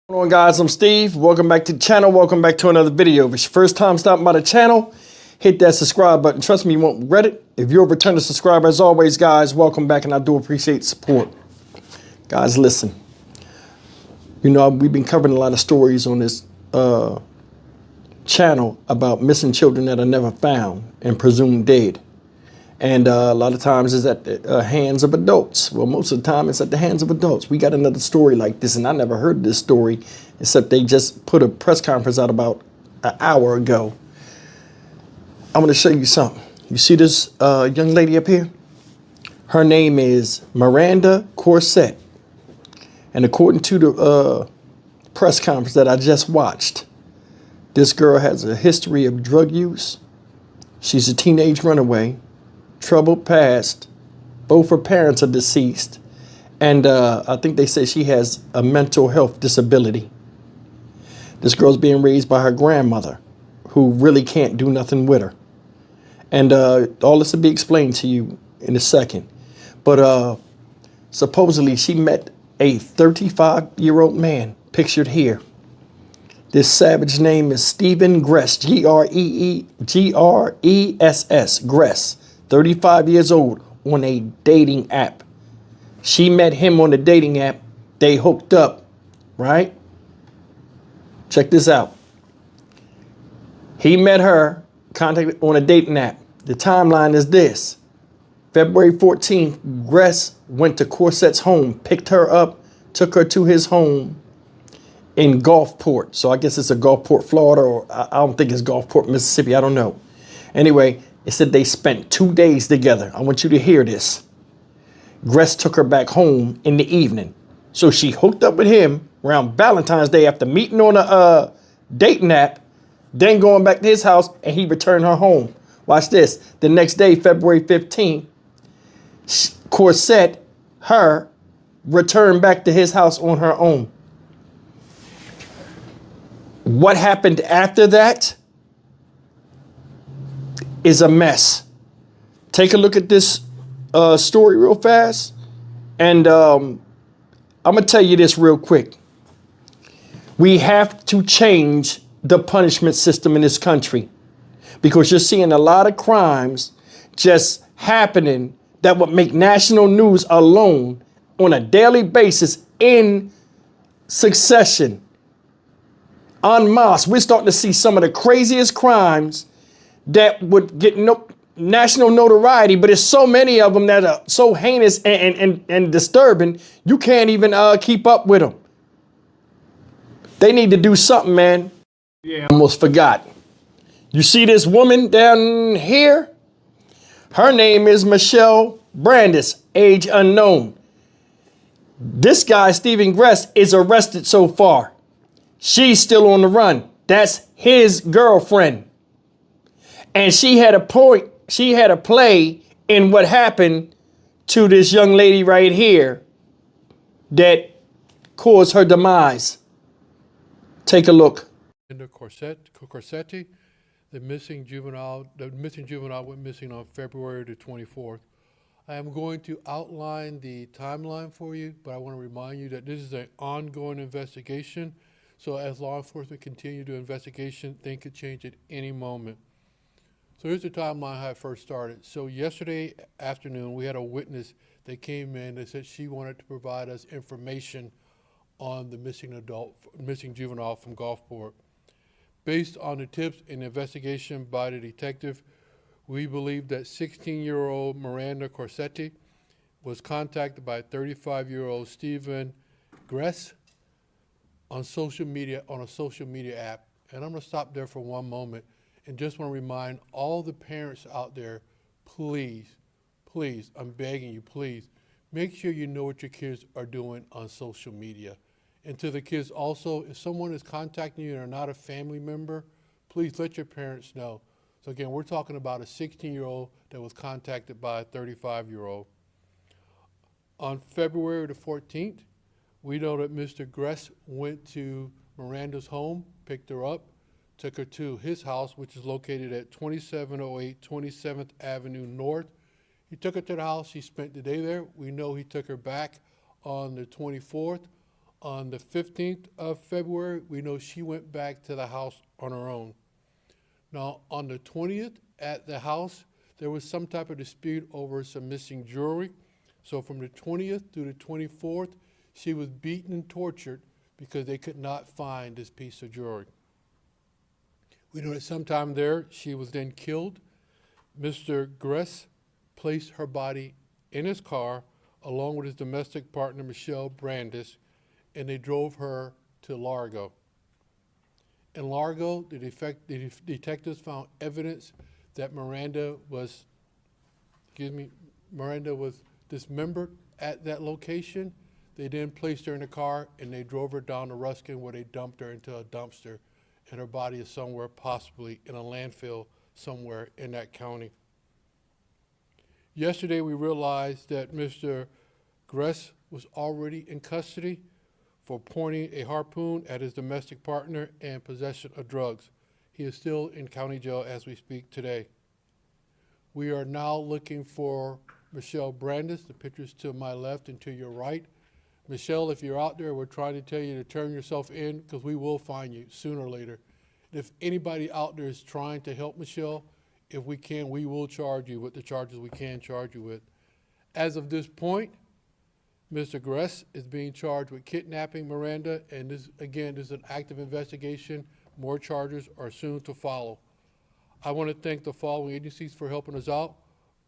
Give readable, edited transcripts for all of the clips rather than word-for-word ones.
What's going on, guys? I'm Steve. Welcome back to the channel. Welcome back to another video. If it's your first time stopping by the channel, hit that subscribe button. Trust me, you won't regret it. If you're a returning subscriber, as always, guys, welcome back, and I do appreciate the support. Guys, listen. You know, we've been covering a lot of stories on this channel about missing children that are never found and presumed dead. And a lot of times it's at the hands of adults. Well, most of the time it's at the hands of adults. We got another story like this, and I never heard this story, except they just put a press conference out about an hour ago. I'm going to show you something. You see this young lady up here? Her name is Miranda Corset. And according to the press conference that I just watched, this girl has a history of drug use. She's a teenage runaway. Troubled past. Both her parents are deceased, and I think they say she has a mental health disability. This girl's being raised by her grandmother, who really can't do nothing with her. And all this will be explained to you in a second. But supposedly she met a 35-year-old man pictured here. This savage name is Stephen Gress, Gress, Gress. 35 years old, on a dating app. She met him on the dating app. They hooked up, right? Check this out. He met her, contacted on a dating app. The timeline is this. February 14th, Gress went to Corset's home, picked her up, took her to his home in Gulfport. So I guess it's a Gulfport, Florida, or I don't think it's Gulfport, Mississippi. I don't know. Anyway, it said they spent 2 days together. I want you to hear this. Gress took her back home in the evening. So she hooked up with him around Valentine's Day after meeting on a dating app, then going back to his house, and he returned her home. Watch this. The next day, February 15th, Corset, her, returned back to his house on her own. What happened after that is a mess. Take a look at this story real fast. And I'm going to tell you this real quick. We have to change the punishment system in this country, because you're seeing a lot of crimes just happening that would make national news alone on a daily basis in succession. En masse, we're starting to see some of the craziest crimes that would get national notoriety, but there's so many of them that are so heinous and disturbing, you can't even keep up with them. They need to do something, man. Yeah, almost forgot. You see this woman down here? Her name is Michelle Brandis, age unknown. This guy, Stephen Gress, is arrested so far. She's still on the run. That's his girlfriend. And she had a play in what happened to this young lady right here that caused her demise. Take a look. Corsetti, the missing juvenile went missing on February the 24th. I am going to outline the timeline for you, but I want to remind you that this is an ongoing investigation. So as law enforcement continue to investigation, things could change at any moment. So here's the timeline how it first started. So yesterday afternoon, we had a witness that came in that said she wanted to provide us information on the missing juvenile from Gulfport. Based on the tips and investigation by the detective, we believe that 16-year-old Miranda Corsetti was contacted by 35-year-old Stephen Gress on a social media app. And I'm going to stop there for one moment. And just want to remind all the parents out there, please, I'm begging you, please, make sure you know what your kids are doing on social media. And to the kids also, if someone is contacting you and are not a family member, please let your parents know. So again, we're talking about a 16-year-old that was contacted by a 35-year-old. On February the 14th, we know that Mr. Gress went to Miranda's home, picked her up, took her to his house, which is located at 2708 27th Avenue North. He took her to the house. She spent the day there. We know he took her back on the 24th. On the 15th of February, we know she went back to the house on her own. Now, on the 20th at the house, there was some type of dispute over some missing jewelry. So from the 20th through the 24th, she was beaten and tortured because they could not find this piece of jewelry. We know that sometime there, she was then killed. Mr. Gress placed her body in his car along with his domestic partner, Michelle Brandis, and they drove her to Largo. In Largo, the detectives found evidence that Miranda was dismembered at that location. They then placed her in a car and they drove her down to Ruskin where they dumped her into a dumpster, and her body is somewhere possibly in a landfill somewhere in that county. Yesterday we realized that Mr. Gress was already in custody for pointing a harpoon at his domestic partner and possession of drugs. He is still in county jail as we speak today. We are now looking for Michelle Brandis. The picture's to my left and to your right. Michelle, if you're out there, we're trying to tell you to turn yourself in because we will find you sooner or later. And if anybody out there is trying to help Michelle, if we can, we will charge you with the charges we can charge you with. As of this point, Mr. Gress is being charged with kidnapping Miranda, and this, again, this is an active investigation. More charges are soon to follow. I want to thank the following agencies for helping us out: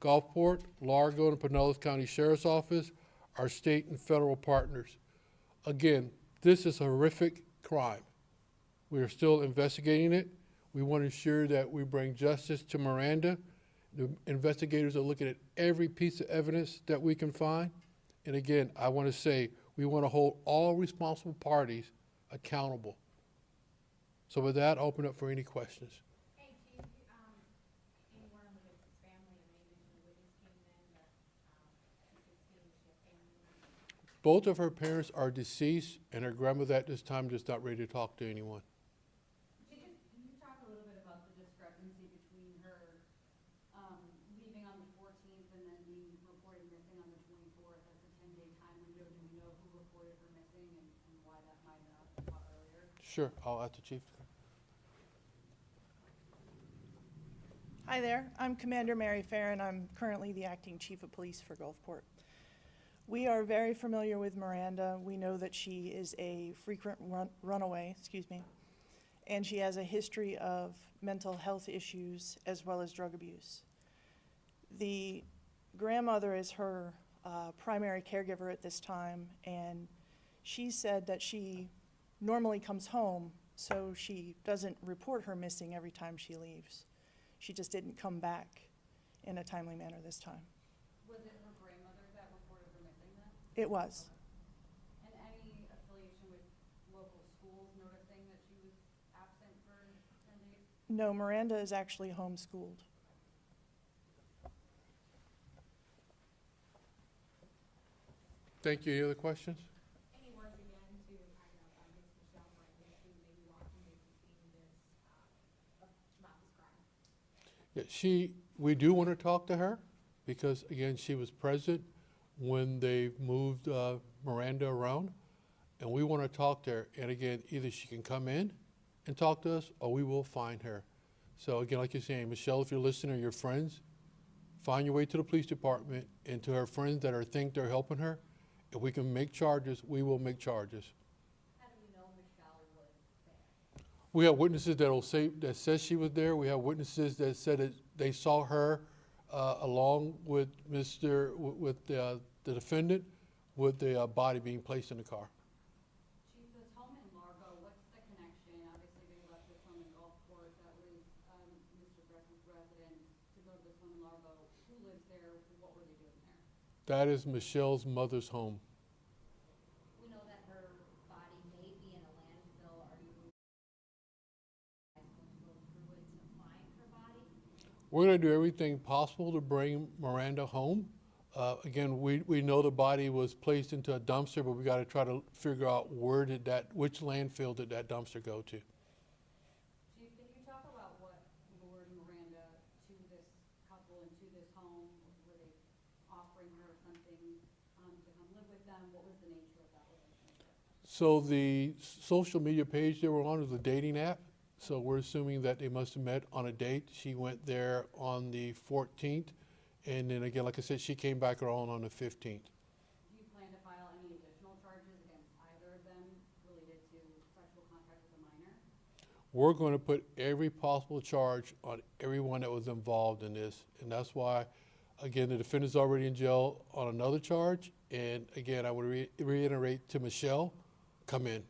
Gulfport, Largo, and Pinellas County Sheriff's Office, our state and federal partners. Again, this is a horrific crime. We are still investigating it. We want to ensure that we bring justice to Miranda. The investigators are looking at every piece of evidence that we can find. And again, I want to say, we want to hold all responsible parties accountable. So with that, I'll open up for any questions. Hey, Chief, anyone on the victim's family, I know you mentioned the witness came in, but she's 16, she has family members. Both of her parents are deceased, and her grandmother at this time is not ready to talk to anyone. Can you talk a little bit about the discrepancy between her leaving on the 14th and then being reported missing on the 24th? That's a 10-day time window. Do we know who reported her missing and why that might not have been caught earlier? Sure, I'll ask the chief. Hi there, I'm Commander Mary Farron. I'm currently the acting chief of police for Gulfport. We are very familiar with Miranda. We know that she is a frequent runaway, and she has a history of mental health issues as well as drug abuse. The grandmother is her primary caregiver at this time, and she said that she normally comes home, so she doesn't report her missing every time she leaves. She just didn't come back in a timely manner this time. Was it her grandmother that reported her missing then? It was. And any affiliation with local schools noticing that she was absent for 10 days? No, Miranda is actually homeschooled. Thank you. Any other questions? Any words again to, Miss Michelle Brandis, who maybe walking away from seeing this, about this crime? Yeah, we do want to talk to her because, again, she was present when they moved Miranda around, and we want to talk to her. And again, either she can come in and talk to us, or we will find her. So again, like you're saying, Michelle, if you're listening, or your friends, find your way to the police department and to her friends that think they're helping her. If we can make charges, we will make charges. How do we know Michelle was there? We have witnesses that says she was there. We have witnesses that said that they saw her along with the defendant, with the body being placed in the car. Chief, this home in Largo, what's the connection? Obviously, they left this home in Gulfport. That was Mr. Bress's residence to go to this home in Largo. Who lives there? What were they doing there? That is Michelle's mother's home. We know that her body may be in a landfill. Are you guys going to go through it to find her body? We're going to do everything possible to bring Miranda home. Again, we know the body was placed into a dumpster, but we got to try to figure out which landfill did that dumpster go to. Chief, can you talk about what lured Miranda to this couple and to this home? Were they offering her something to come live with them? What was the nature of that relationship? So the social media page they were on was a dating app. So we're assuming that they must have met on a date. She went there on the 14th. And then again, like I said, she came back around on the 15th. Do you plan to file any additional charges against either of them related to sexual contact with a minor? We're going to put every possible charge on everyone that was involved in this. And that's why, again, the defendant's already in jail on another charge. And again, I would reiterate to Michelle, come in.